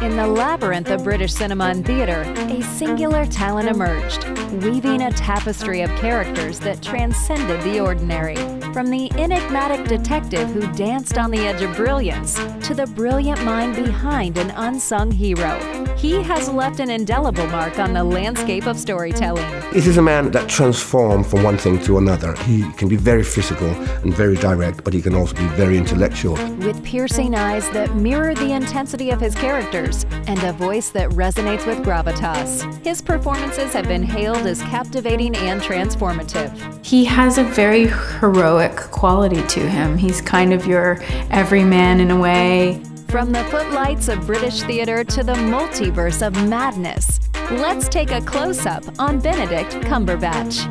In the labyrinth of British cinema and theater, a singular talent emerged, weaving a tapestry of characters that transcended the ordinary. From the enigmatic detective who danced on the edge of brilliance to the brilliant mind behind an unsung hero, he has left an indelible mark on the landscape of storytelling. This is a man that transformed from one thing to another. He can be very physical and very direct, but he can also be very intellectual. With piercing eyes that mirror the intensity of his characters and a voice that resonates with gravitas, his performances have been hailed as captivating and transformative. He has a very heroic quality to him. He's kind of your everyman in a way. From the footlights of British theater to the multiverse of madness, let's take a close-up on Benedict Cumberbatch.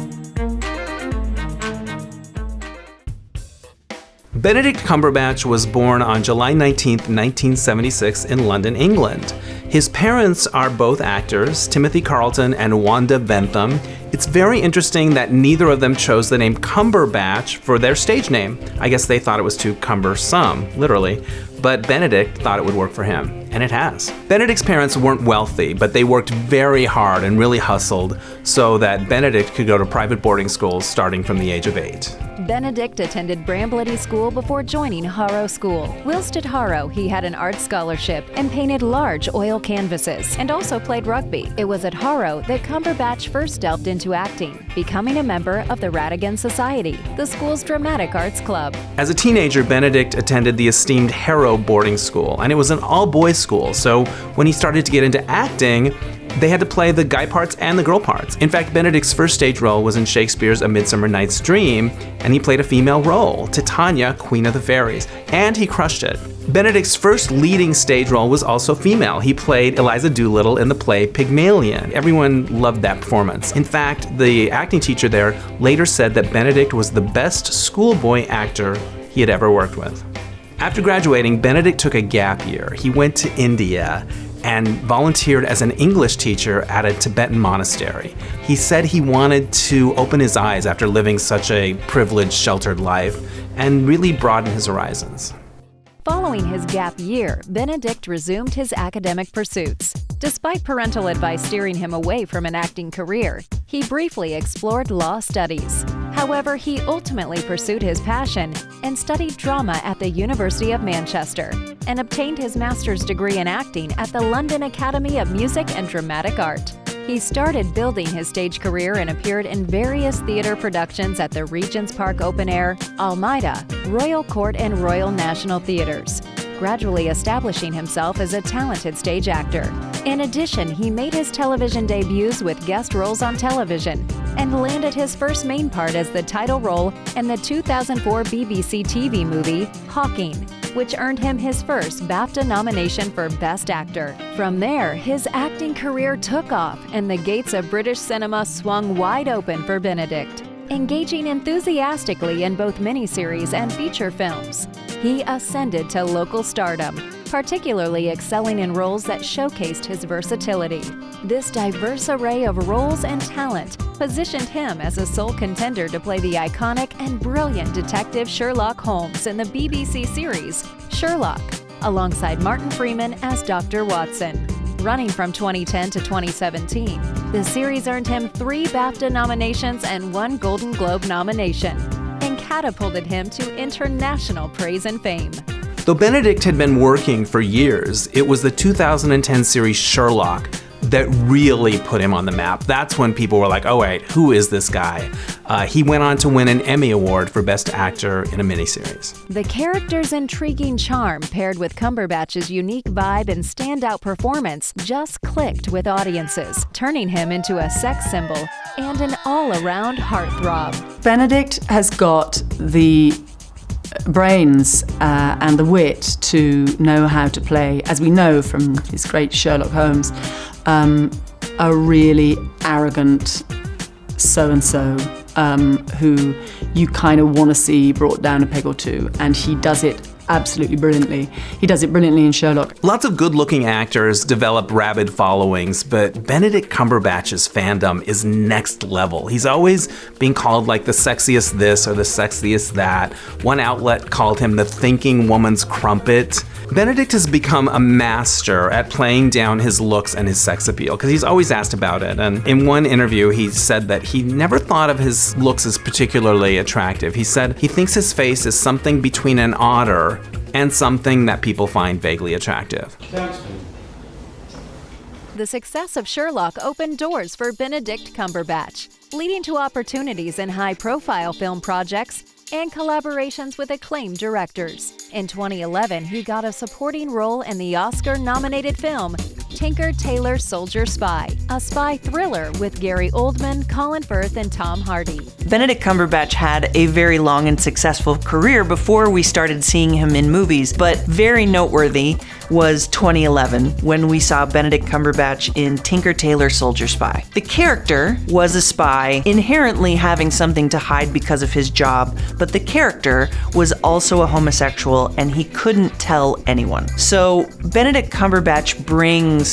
Benedict Cumberbatch was born on July 19, 1976 in London, England. His parents are both actors, Timothy Carlton and Wanda Bentham. It's very interesting that neither of them chose the name Cumberbatch for their stage name. I guess they thought it was too cumbersome, literally. But Benedict thought it would work for him, and it has. Benedict's parents weren't wealthy, but they worked very hard and really hustled so that Benedict could go to private boarding schools starting from the age of 8. Benedict attended Bramblety School before joining Harrow School. Whilst at Harrow, he had an art scholarship and painted large oil canvases, and also played rugby. It was at Harrow that Cumberbatch first delved into acting, becoming a member of the Radigan Society, the school's dramatic arts club. As a teenager, Benedict attended the esteemed Harrow boarding school, and it was an all-boys school, so when he started to get into acting, they had to play the guy parts and the girl parts. In fact, Benedict's first stage role was in Shakespeare's A Midsummer Night's Dream, and he played a female role, Titania, Queen of the Fairies, and he crushed it. Benedict's first leading stage role was also female. He played Eliza Doolittle in the play Pygmalion. Everyone loved that performance. In fact, the acting teacher there later said that Benedict was the best schoolboy actor he had ever worked with. After graduating, Benedict took a gap year. He went to India and volunteered as an English teacher at a Tibetan monastery. He said he wanted to open his eyes after living such a privileged, sheltered life and really broaden his horizons. Following his gap year, Benedict resumed his academic pursuits. Despite parental advice steering him away from an acting career, he briefly explored law studies. However, he ultimately pursued his passion and studied drama at the University of Manchester and obtained his master's degree in acting at the London Academy of Music and Dramatic Art. He started building his stage career and appeared in various theater productions at the Regent's Park Open Air, Almeida, Royal Court and Royal National Theatres, gradually establishing himself as a talented stage actor. In addition, he made his television debuts with guest roles on television and landed his first main part as the title role in the 2004 BBC TV movie Hawking, which earned him his first BAFTA nomination for Best Actor. From there, his acting career took off and the gates of British cinema swung wide open for Benedict. Engaging enthusiastically in both miniseries and feature films, he ascended to local stardom, particularly excelling in roles that showcased his versatility. This diverse array of roles and talent positioned him as a sole contender to play the iconic and brilliant detective Sherlock Holmes in the BBC series Sherlock, alongside Martin Freeman as Dr. Watson. Running from 2010 to 2017, the series earned him 3 BAFTA nominations and 1 Golden Globe nomination, and catapulted him to international praise and fame. Though Benedict had been working for years, it was the 2010 series Sherlock that really put him on the map. That's when people were like, oh wait, who is this guy? He went on to win an Emmy Award for Best Actor in a miniseries. The character's intriguing charm paired with Cumberbatch's unique vibe and standout performance just clicked with audiences, turning him into a sex symbol and an all-around heartthrob. Benedict has got the brains and the wit to know how to play, as we know from his great Sherlock Holmes, a really arrogant so-and-so who you kind of want to see brought down a peg or two, and he does it absolutely brilliantly. He does it brilliantly in Sherlock. Lots of good-looking actors develop rabid followings, but Benedict Cumberbatch's fandom is next level. He's always being called like the sexiest this or the sexiest that. One outlet called him the thinking woman's crumpet. Benedict has become a master at playing down his looks and his sex appeal, because he's always asked about it. And in one interview, he said that he never thought of his looks as particularly attractive. He said he thinks his face is something between an otter and something that people find vaguely attractive. The success of Sherlock opened doors for Benedict Cumberbatch, leading to opportunities in high-profile film projects and collaborations with acclaimed directors. In 2011, he got a supporting role in the Oscar-nominated film Tinker Tailor Soldier Spy, a spy thriller with Gary Oldman, Colin Firth, and Tom Hardy. Benedict Cumberbatch had a very long and successful career before we started seeing him in movies, but very noteworthy was 2011 when we saw Benedict Cumberbatch in Tinker Tailor Soldier Spy. The character was a spy, inherently having something to hide because of his job, but the character was also a homosexual and he couldn't tell anyone. So Benedict Cumberbatch brings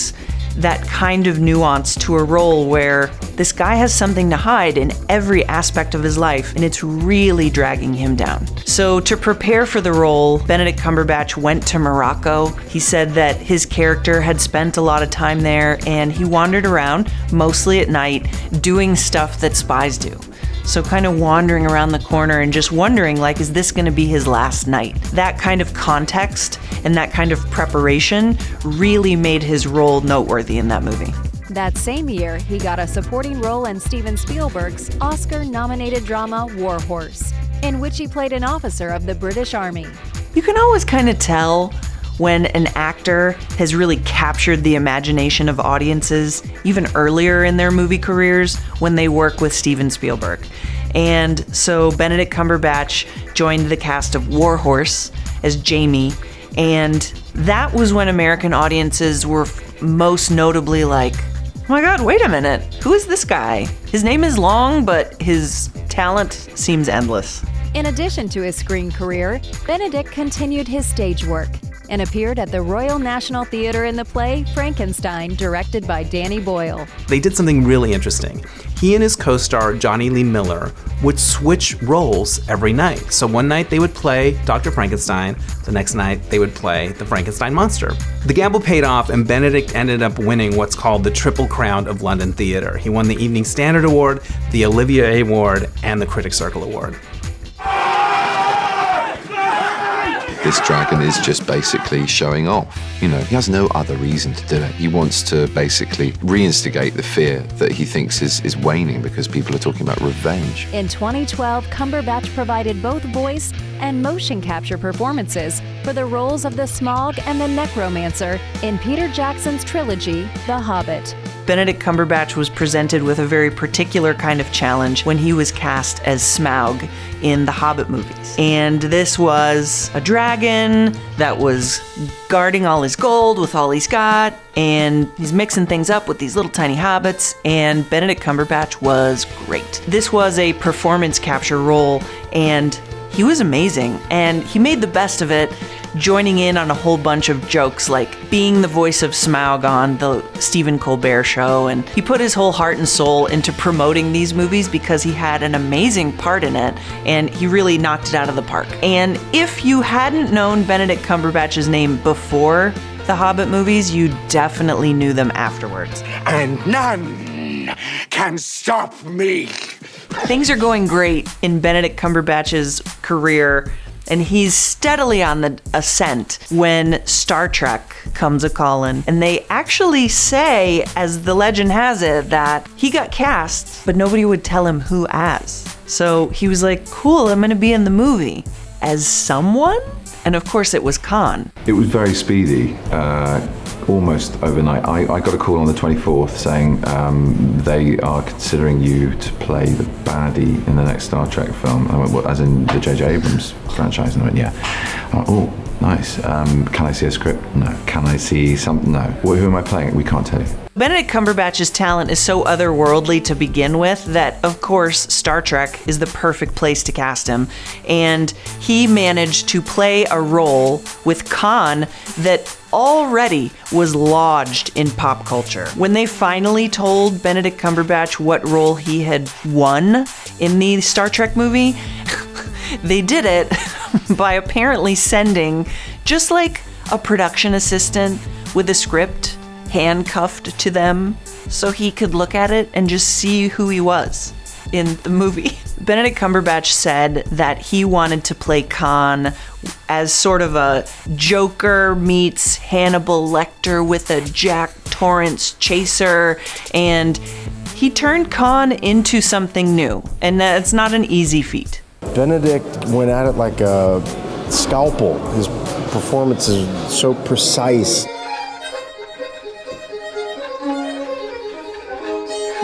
that kind of nuance to a role where this guy has something to hide in every aspect of his life, and it's really dragging him down. So to prepare for the role, Benedict Cumberbatch went to Morocco. He said that his character had spent a lot of time there, and he wandered around, mostly at night, doing stuff that spies do. So kind of wandering around the corner and just wondering, like, is this going to be his last night? That kind of context and that kind of preparation really made his role noteworthy in that movie. That same year, he got a supporting role in Steven Spielberg's Oscar-nominated drama War Horse, in which he played an officer of the British Army. You can always kind of tell when an actor has really captured the imagination of audiences, even earlier in their movie careers, when they work with Steven Spielberg. And so Benedict Cumberbatch joined the cast of War Horse as Jamie, and that was when American audiences were most notably like, oh my God, wait a minute, who is this guy? His name is long, but his talent seems endless. In addition to his screen career, Benedict continued his stage work and appeared at the Royal National Theatre in the play Frankenstein, directed by Danny Boyle. They did something really interesting. He and his co-star Johnny Lee Miller would switch roles every night. So one night they would play Dr. Frankenstein, the next night they would play the Frankenstein monster. The gamble paid off, and Benedict ended up winning what's called the Triple Crown of London Theatre. He won the Evening Standard Award, the Olivier Award, and the Critics' Circle Award. This dragon is just basically showing off. You know, he has no other reason to do it. He wants to basically reinstigate the fear that he thinks is waning because people are talking about revenge. In 2012, Cumberbatch provided both voice and motion capture performances for the roles of the Smaug and the Necromancer in Peter Jackson's trilogy, The Hobbit. Benedict Cumberbatch was presented with a very particular kind of challenge when he was cast as Smaug in the Hobbit movies. And this was a dragon that was guarding all his gold with all he's got, and he's mixing things up with these little tiny hobbits, and Benedict Cumberbatch was great. This was a performance capture role, and he was amazing, and he made the best of it, joining in on a whole bunch of jokes, like being the voice of Smaug on the Stephen Colbert Show, and he put his whole heart and soul into promoting these movies because he had an amazing part in it, and he really knocked it out of the park. And if you hadn't known Benedict Cumberbatch's name before the Hobbit movies, you definitely knew them afterwards. And none can stop me. Things are going great in Benedict Cumberbatch's career, and he's steadily on the ascent when Star Trek comes a-callin'. And they actually say, as the legend has it, that he got cast, but nobody would tell him who as. So he was like, cool, I'm gonna be in the movie. As someone? And of course it was Khan. It was very speedy, almost overnight. I got a call on the 24th saying they are considering you to play the baddie in the next Star Trek film. And I went, what, as in the J.J. Abrams franchise? And I went, yeah. I went, oh, nice. Can I see a script? No. Can I see something? No. Who am I playing? We can't tell you. Benedict Cumberbatch's talent is so otherworldly to begin with that, of course, Star Trek is the perfect place to cast him. And he managed to play a role with Khan that already was lodged in pop culture. When they finally told Benedict Cumberbatch what role he had won in the Star Trek movie, they did it by apparently sending just like a production assistant with a script handcuffed to them so he could look at it and just see who he was in the movie. Benedict Cumberbatch said that he wanted to play Khan as sort of a Joker meets Hannibal Lecter with a Jack Torrance chaser, and he turned Khan into something new, and that's not an easy feat. Benedict went at it like a scalpel. His performance is so precise.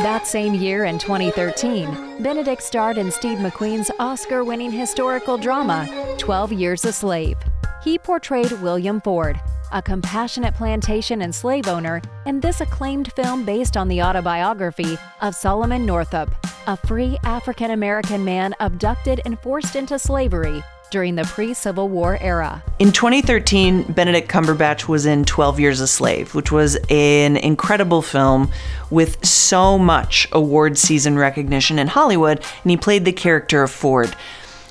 That same year in 2013, Benedict starred in Steve McQueen's Oscar-winning historical drama, 12 Years a Slave. He portrayed William Ford, a compassionate plantation and slave owner, in this acclaimed film based on the autobiography of Solomon Northup, a free African-American man abducted and forced into slavery during the pre-Civil War era. In 2013, Benedict Cumberbatch was in 12 Years a Slave, which was an incredible film with so much award season recognition in Hollywood, and he played the character of Ford.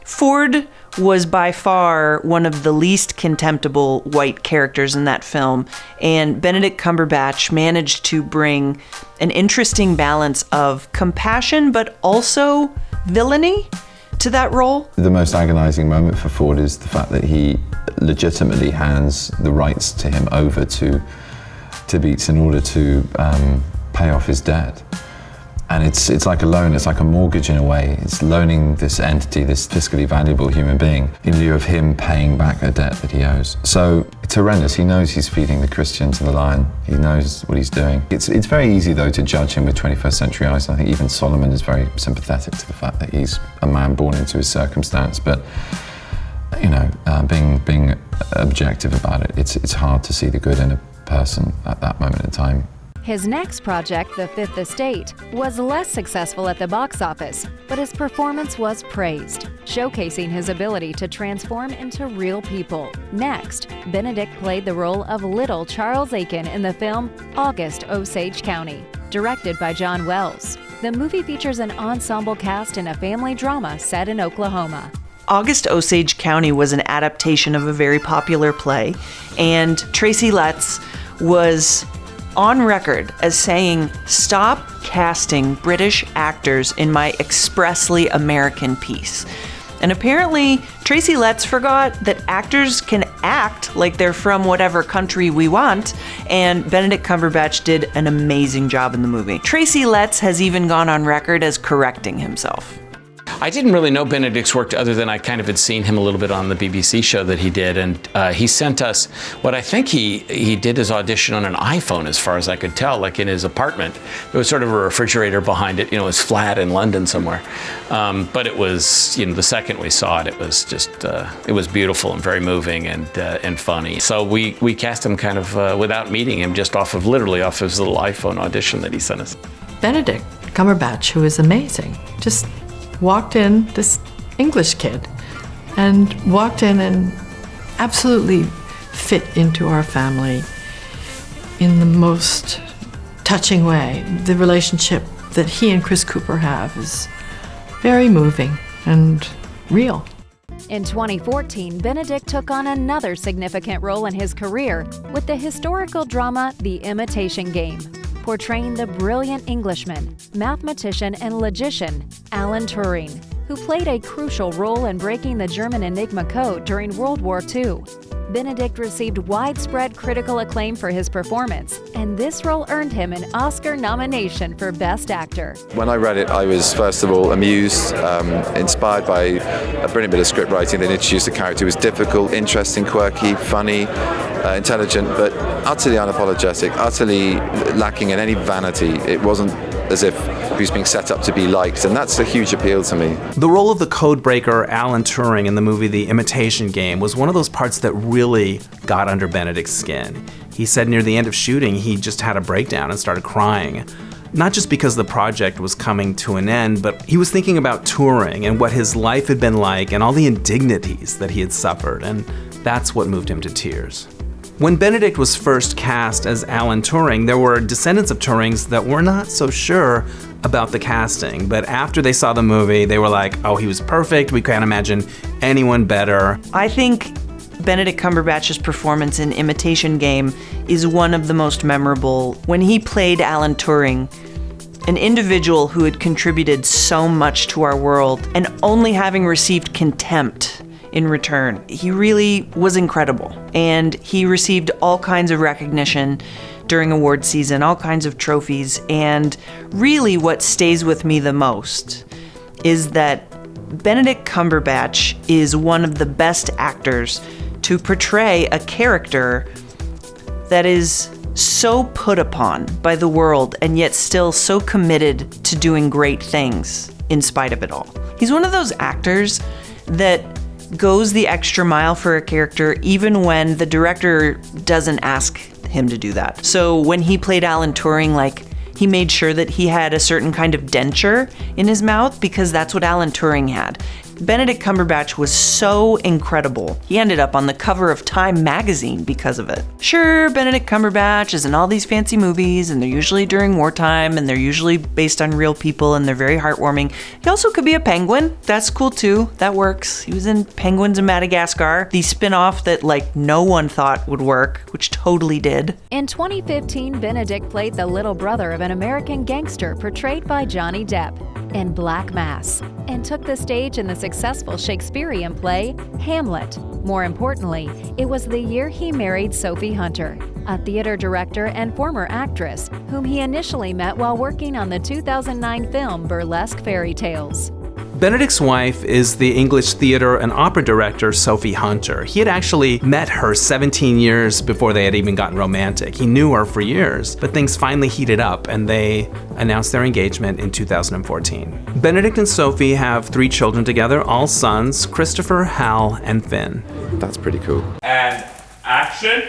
Ford was by far one of the least contemptible white characters in that film, and Benedict Cumberbatch managed to bring an interesting balance of compassion but also villainy to that role. The most agonizing moment for Ford is the fact that he legitimately hands the rights to him over to Beats in order to pay off his debt. And it's like a loan, it's like a mortgage in a way. It's loaning this entity, this fiscally valuable human being, in lieu of him paying back a debt that he owes. So it's horrendous. He knows he's feeding the Christian to the lion. He knows what he's doing. It's very easy, though, to judge him with 21st century eyes. I think even Solomon is very sympathetic to the fact that he's a man born into his circumstance. But, you know, being objective about it, it's hard to see the good in a person at that moment in time. His next project, The Fifth Estate, was less successful at the box office, but his performance was praised, showcasing his ability to transform into real people. Next, Benedict played the role of little Charles Aiken in the film August, Osage County, directed by John Wells. The movie features an ensemble cast in a family drama set in Oklahoma. August, Osage County was an adaptation of a very popular play, and Tracy Letts was on record as saying, "Stop casting British actors in my expressly American piece." And apparently, Tracy Letts forgot that actors can act like they're from whatever country we want, and Benedict Cumberbatch did an amazing job in the movie. Tracy Letts has even gone on record as correcting himself. I didn't really know Benedict's work other than I kind of had seen him a little bit on the BBC show that he did, and he sent us what I think he did his audition on an iPhone, as far as I could tell, like in his apartment. There was sort of a refrigerator behind it, you know, his flat in London somewhere. But it was, you know, the second we saw it, it was just, it was beautiful and very moving and funny. So we cast him kind of without meeting him, just literally off his little iPhone audition that he sent us. Benedict Cumberbatch, who is amazing, just walked in, this English kid, and walked in and absolutely fit into our family in the most touching way. The relationship that he and Chris Cooper have is very moving and real. In 2014, Benedict took on another significant role in his career with the historical drama The Imitation Game, portraying the brilliant Englishman, mathematician, and logician Alan Turing, who played a crucial role in breaking the German Enigma code during World War II. Benedict received widespread critical acclaim for his performance, and this role earned him an Oscar nomination for Best Actor. When I read it, I was first of all amused, inspired by a brilliant bit of script writing that introduced a character who was difficult, interesting, quirky, funny, intelligent, but utterly unapologetic, utterly lacking in any vanity. It wasn't as if he was being set up to be liked, and that's a huge appeal to me. The role of the codebreaker Alan Turing in the movie The Imitation Game was one of those parts that really got under Benedict's skin. He said near the end of shooting he just had a breakdown and started crying. Not just because the project was coming to an end, but he was thinking about Turing and what his life had been like and all the indignities that he had suffered, and that's what moved him to tears. When Benedict was first cast as Alan Turing, there were descendants of Turings that were not so sure about the casting, but after they saw the movie, they were like, oh, he was perfect, we can't imagine anyone better. I think Benedict Cumberbatch's performance in Imitation Game is one of the most memorable when he played Alan Turing, an individual who had contributed so much to our world and only having received contempt in return. He really was incredible, and he received all kinds of recognition during award season, all kinds of trophies, and really what stays with me the most is that Benedict Cumberbatch is one of the best actors to portray a character that is so put upon by the world and yet still so committed to doing great things in spite of it all. He's one of those actors that goes the extra mile for a character even when the director doesn't ask him to do that. So when he played Alan Turing, he made sure that he had a certain kind of denture in his mouth because that's what Alan Turing had. Benedict Cumberbatch was so incredible. He ended up on the cover of Time magazine because of it. Sure, Benedict Cumberbatch is in all these fancy movies, and they're usually during wartime, and they're usually based on real people, and they're very heartwarming. He also could be a penguin. That's cool too. That works. He was in Penguins in Madagascar, the spin-off that no one thought would work, which totally did. In 2015, Benedict played the little brother of an American gangster portrayed by Johnny Depp in Black Mass, and took the stage in the successful Shakespearean play Hamlet. More importantly, it was the year he married Sophie Hunter, a theater director and former actress, whom he initially met while working on the 2009 film Burlesque Fairy Tales. Benedict's wife is the English theater and opera director Sophie Hunter. He had actually met her 17 years before they had even gotten romantic. He knew her for years, but things finally heated up and they announced their engagement in 2014. Benedict and Sophie have 3 children together, all sons, Christopher, Hal, and Finn. That's pretty cool. And action!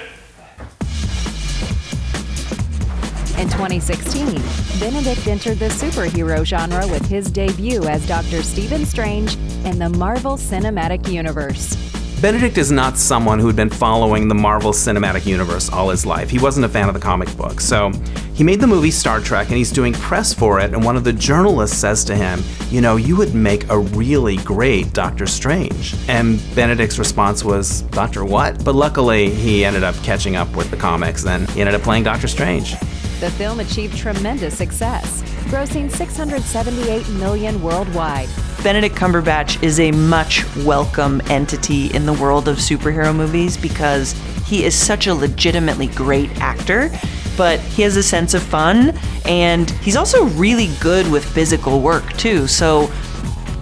In 2016, Benedict entered the superhero genre with his debut as Dr. Stephen Strange in the Marvel Cinematic Universe. Benedict is not someone who had been following the Marvel Cinematic Universe all his life. He wasn't a fan of the comic books. So he made the movie Star Trek and he's doing press for it, and one of the journalists says to him, you would make a really great Doctor Strange. And Benedict's response was, Doctor what? But luckily, he ended up catching up with the comics, and he ended up playing Doctor Strange. The film achieved tremendous success, grossing $678 million worldwide. Benedict Cumberbatch is a much welcome entity in the world of superhero movies because he is such a legitimately great actor, but he has a sense of fun, and he's also really good with physical work too. So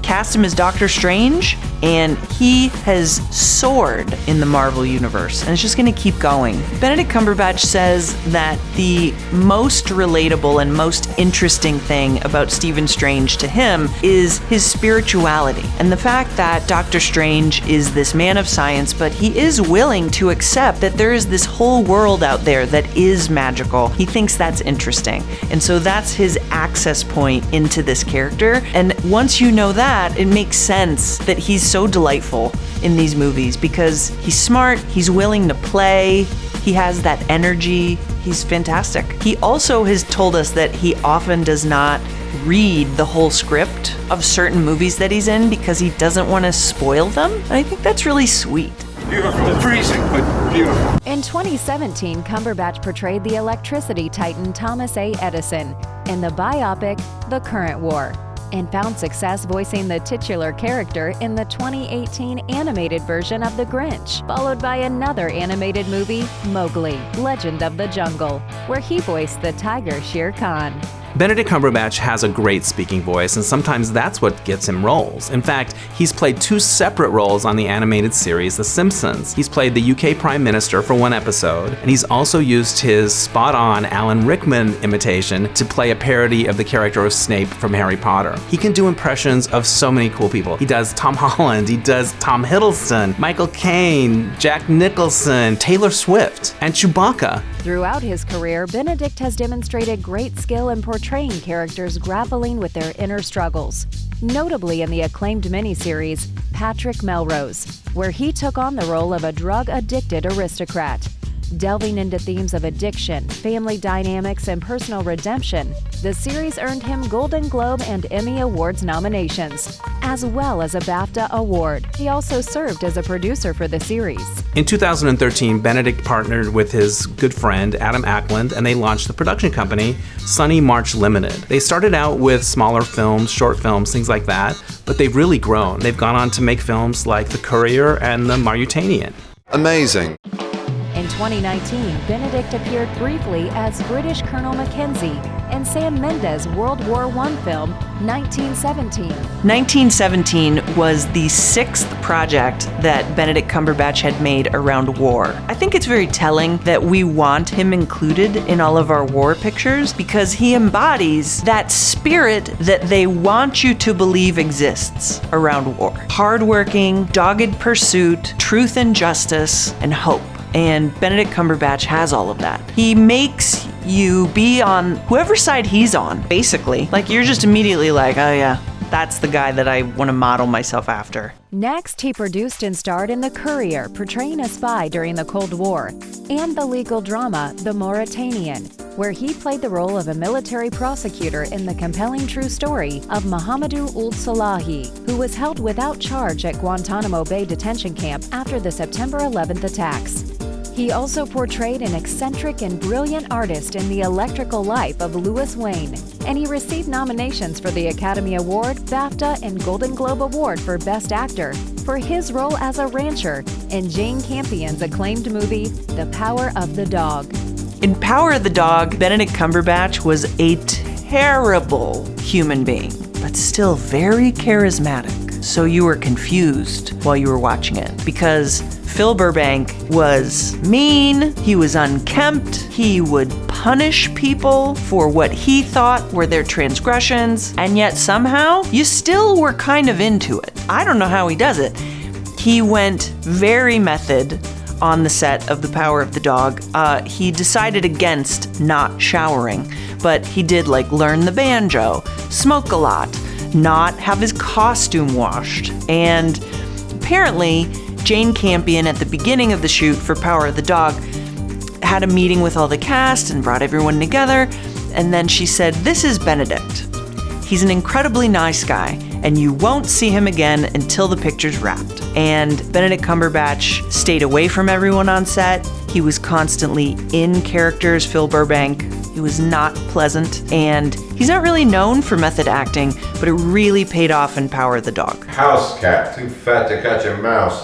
cast him as Doctor Strange, and he has soared in the Marvel universe, and it's just going to keep going. Benedict Cumberbatch says that the most relatable and most interesting thing about Stephen Strange to him is his spirituality, and the fact that Doctor Strange is this man of science, but he is willing to accept that there is this whole world out there that is magical. He thinks that's interesting, and so that's his access point into this character, and once you know that, it makes sense that he's so delightful in these movies because he's smart, he's willing to play, he has that energy, he's fantastic. He also has told us that he often does not read the whole script of certain movies that he's in because he doesn't want to spoil them, and I think that's really sweet. Beautiful, freezing, but beautiful. In 2017, Cumberbatch portrayed the electricity titan Thomas A. Edison in the biopic The Current War, and found success voicing the titular character in the 2018 animated version of The Grinch, followed by another animated movie, Mowgli, Legend of the Jungle, where he voiced the tiger Shere Khan. Benedict Cumberbatch has a great speaking voice, and sometimes that's what gets him roles. In fact, he's played 2 separate roles on the animated series The Simpsons. He's played the UK Prime Minister for 1 episode, and he's also used his spot-on Alan Rickman imitation to play a parody of the character of Snape from Harry Potter. He can do impressions of so many cool people. He does Tom Holland, he does Tom Hiddleston, Michael Caine, Jack Nicholson, Taylor Swift, and Chewbacca. Throughout his career, Benedict has demonstrated great skill in portraying characters grappling with their inner struggles, notably in the acclaimed miniseries Patrick Melrose, where he took on the role of a drug-addicted aristocrat. Delving into themes of addiction, family dynamics, and personal redemption, the series earned him Golden Globe and Emmy Awards nominations, as well as a BAFTA award. He also served as a producer for the series. In 2013, Benedict partnered with his good friend Adam Ackland, and they launched the production company Sunny March Limited. They started out with smaller films, short films, things like that, but they've really grown. They've gone on to make films like The Courier and The Mauritanian. Amazing. In 2019, Benedict appeared briefly as British Colonel Mackenzie in Sam Mendes' World War I film, 1917. 1917 was the 6th project that Benedict Cumberbatch had made around war. I think it's very telling that we want him included in all of our war pictures because he embodies that spirit that they want you to believe exists around war. Hardworking, dogged pursuit, truth and justice, and hope. And Benedict Cumberbatch has all of that. He makes you be on whoever side he's on, basically. Like, you're just immediately like, oh yeah, that's the guy that I want to model myself after. Next, he produced and starred in The Courier, portraying a spy during the Cold War, and the legal drama The Mauritanian, where he played the role of a military prosecutor in the compelling true story of Mohamedou Ould Salahi, who was held without charge at Guantanamo Bay detention camp after the September 11th attacks. He also portrayed an eccentric and brilliant artist in The Electrical Life of Louis Wayne, and he received nominations for the Academy Award, BAFTA, and Golden Globe Award for Best Actor for his role as a rancher in Jane Campion's acclaimed movie, The Power of the Dog. In Power of the Dog, Benedict Cumberbatch was a terrible human being, but still very charismatic. So you were confused while you were watching it because Phil Burbank was mean, he was unkempt, he would punish people for what he thought were their transgressions, and yet somehow you still were kind of into it. I don't know how he does it. He went very method on the set of The Power of the Dog. He decided against not showering, but he did like learn the banjo, smoke a lot, not have his costume washed, and apparently Jane Campion at the beginning of the shoot for Power of the Dog had a meeting with all the cast and brought everyone together, and then she said, "This is Benedict. He's an incredibly nice guy, and you won't see him again until the picture's wrapped." And Benedict Cumberbatch stayed away from everyone on set. He was constantly in characters, Phil Burbank. He was not pleasant, and he's not really known for method acting, but it really paid off in Power of the Dog. House cat, too fat to catch a mouse.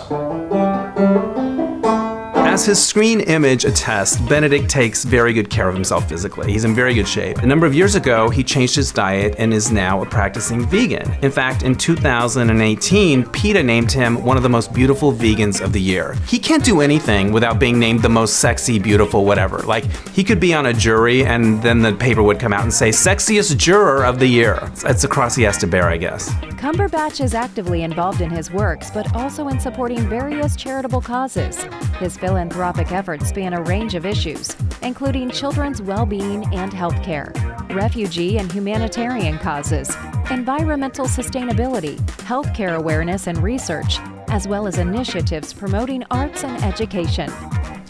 As his screen image attests, Benedict takes very good care of himself physically. He's in very good shape. A number of years ago, he changed his diet and is now a practicing vegan. In fact, in 2018, PETA named him one of the most beautiful vegans of the year. He can't do anything without being named the most sexy, beautiful, whatever. Like, he could be on a jury and then the paper would come out and say, sexiest juror of the year. It's a cross he has to bear, I guess. Cumberbatch is actively involved in his works, but also in supporting various charitable causes. His philanthropic efforts span a range of issues, including children's well-being and healthcare, refugee and humanitarian causes, environmental sustainability, healthcare awareness and research, as well as initiatives promoting arts and education.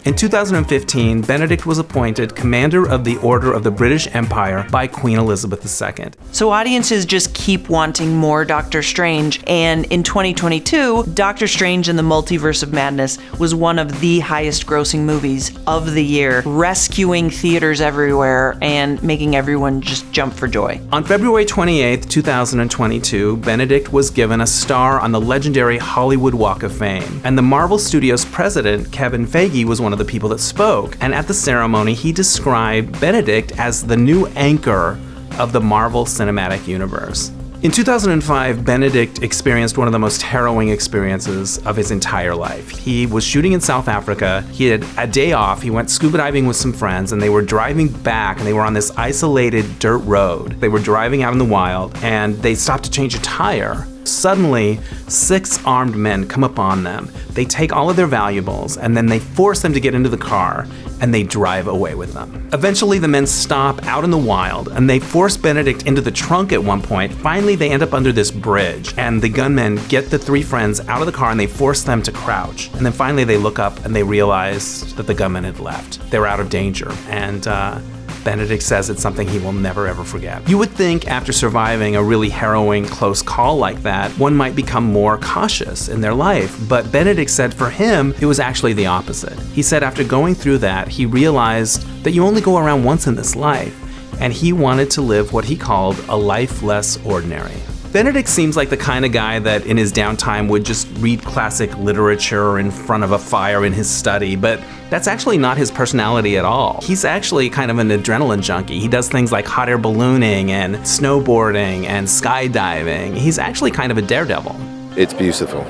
In 2015, Benedict was appointed Commander of the Order of the British Empire by Queen Elizabeth II. So audiences just keep wanting more Doctor Strange, and in 2022, Doctor Strange and the Multiverse of Madness was one of the highest grossing movies of the year, rescuing theaters everywhere and making everyone just jump for joy. On February 28, 2022, Benedict was given a star on the legendary Hollywood Walk of Fame, and the Marvel Studios president, Kevin Feige, was one of the people that spoke. And at the ceremony, he described Benedict as the new anchor of the Marvel Cinematic Universe. In 2005, Benedict experienced one of the most harrowing experiences of his entire life. He was shooting in South Africa. He had a day off. He went scuba diving with some friends, and they were driving back, and they were on this isolated dirt road. They were driving out in the wild, and they stopped to change a tire. Suddenly, 6 armed men come upon them. They take all of their valuables, and then they force them to get into the car, and they drive away with them. Eventually, the men stop out in the wild, and they force Benedict into the trunk at one point. Finally, they end up under this bridge, and the gunmen get the 3 friends out of the car, and they force them to crouch. And then finally, they look up, and they realize that the gunmen had left. They were out of danger, and Benedict says it's something he will never ever forget. You would think after surviving a really harrowing close call like that, one might become more cautious in their life, but Benedict said for him, it was actually the opposite. He said after going through that, he realized that you only go around once in this life, and he wanted to live what he called a life less ordinary. Benedict seems like the kind of guy that in his downtime would just read classic literature in front of a fire in his study, but that's actually not his personality at all. He's actually kind of an adrenaline junkie. He does things like hot air ballooning and snowboarding and skydiving. He's actually kind of a daredevil. It's beautiful.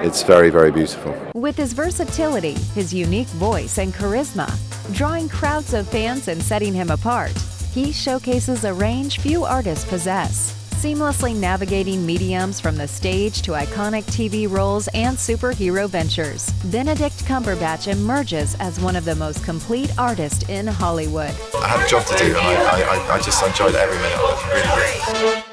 It's very, very beautiful. With his versatility, his unique voice and charisma, drawing crowds of fans and setting him apart, he showcases a range few artists possess. Seamlessly navigating mediums from the stage to iconic TV roles and superhero ventures, Benedict Cumberbatch emerges as one of the most complete artists in Hollywood. I had a job to do and I just enjoyed every minute of it, really.